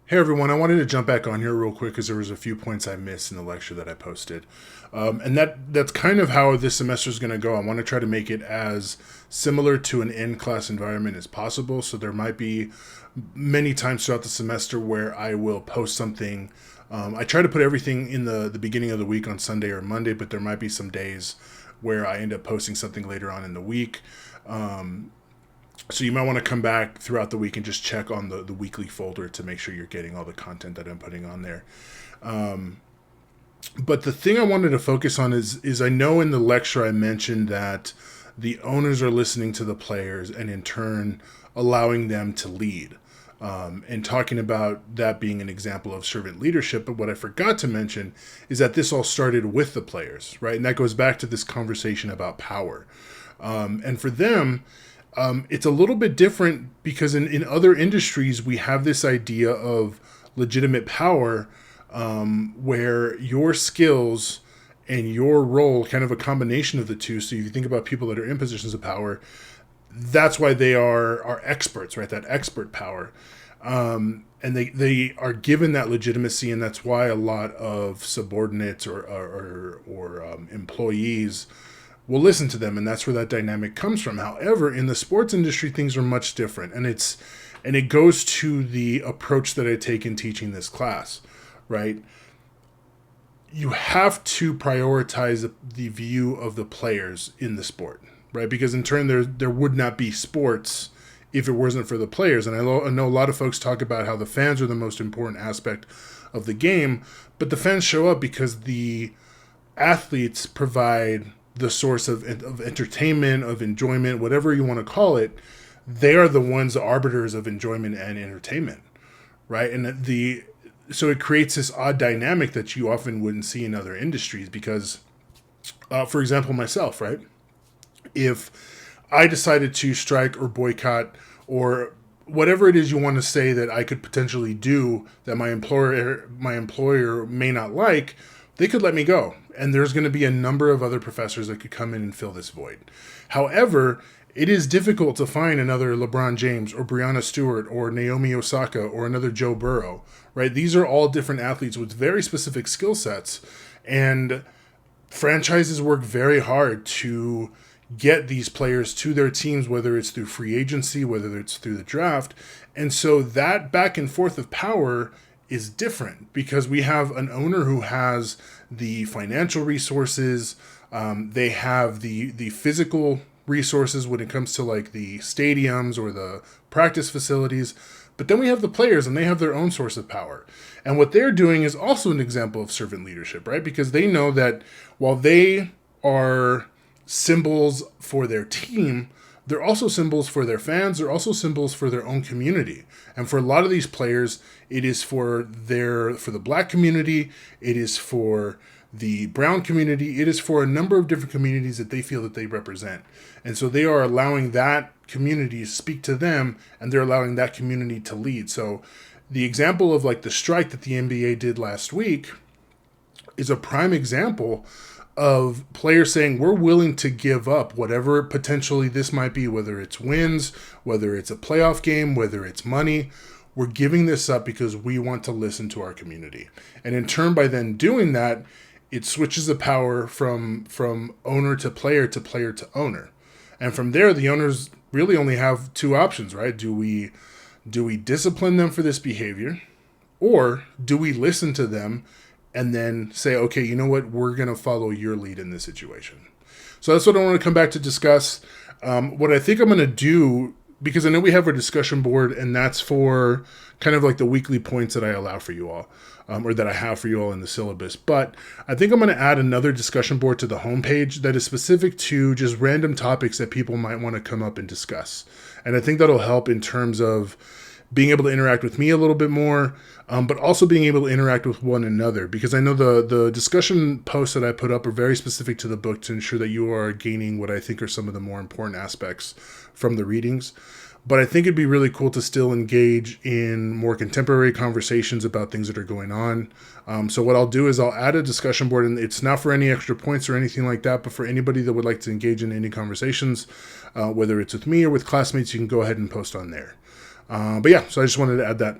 Hey everyone, I wanted to jump back on here real quick because there was a few points I missed in the lecture that I posted. And that's kind of how this semester is going to go. I want to try to make it as similar to an in-class environment as possible. So there might be many times throughout the semester where I will post something. I try to put everything in the beginning of the week on Sunday or Monday, but there might be some days where I end up posting something later on in the week. So you might want to come back throughout the week and just check on the weekly folder to make sure you're getting all the content that I'm putting on there. But the thing I wanted to focus on is I know in the lecture I mentioned that the owners are listening to the players and in turn allowing them to lead. And talking about that being an example of servant leadership. But what I forgot to mention is that this all started with the players, right? And that goes back to this conversation about power. And for them, it's a little bit different because in other industries, we have this idea of legitimate power where your skills and your role, kind of a combination of the two. So if you think about people that are in positions of power, that's why they are experts, right? That expert power. And they are given that legitimacy, and that's why a lot of subordinates or employees will listen to them, and that's where that dynamic comes from. However, in the sports industry, things are much different, and it goes to the approach that I take in teaching this class, right? You have to prioritize the view of the players in the sport, right? Because in turn, there would not be sports if it wasn't for the players. And I know a lot of folks talk about how the fans are the most important aspect of the game, but the fans show up because the athletes provide the source of entertainment, of enjoyment, whatever you want to call it. They are the ones, the arbiters of enjoyment and entertainment, right? And so it creates this odd dynamic that you often wouldn't see in other industries because, for example, myself, right? If I decided to strike or boycott or whatever it is you want to say that I could potentially do that my employer may not like, they could let me go. And there's going to be a number of other professors that could come in and fill this void. However, it is difficult to find another LeBron James or Breanna Stewart or Naomi Osaka or another Joe Burrow, right? These are all different athletes with very specific skill sets. And franchises work very hard to get these players to their teams, whether it's through free agency, whether it's through the draft. And so that back and forth of power is different because we have an owner who has the financial resources, they have the physical resources when it comes to like the stadiums or the practice facilities, but then we have the players and they have their own source of power. And what they're doing is also an example of servant leadership, right? Because they know that while they are symbols for their team, they're also symbols for their fans. They're also symbols for their own community. And for a lot of these players, it is for the black community. It is for the brown community. It is for a number of different communities that they feel that they represent. And so they are allowing that community to speak to them, and they're allowing that community to lead. So the example of like the strike that the NBA did last week is a prime example of players saying we're willing to give up whatever potentially this might be, whether it's wins, whether it's a playoff game, whether it's money. We're giving this up because we want to listen to our community. And in turn, by then doing that, it switches the power from owner to player to owner. And from there, the owners really only have two options, right? Do we discipline them for this behavior, or do we listen to them and then say, okay, you know what, we're going to follow your lead in this situation. So that's what I want to come back to discuss. What I think I'm going to do, because I know we have our discussion board, and that's for kind of like the weekly points that I allow for you all, or that I have for you all in the syllabus. But I think I'm going to add another discussion board to the homepage that is specific to just random topics that people might want to come up and discuss. And I think that'll help in terms of being able to interact with me a little bit more, but also being able to interact with one another. Because I know the discussion posts that I put up are very specific to the book to ensure that you are gaining what I think are some of the more important aspects from the readings. But I think it'd be really cool to still engage in more contemporary conversations about things that are going on. So what I'll do is I'll add a discussion board, and it's not for any extra points or anything like that, but for anybody that would like to engage in any conversations, whether it's with me or with classmates, you can go ahead and post on there. But yeah, so I just wanted to add that.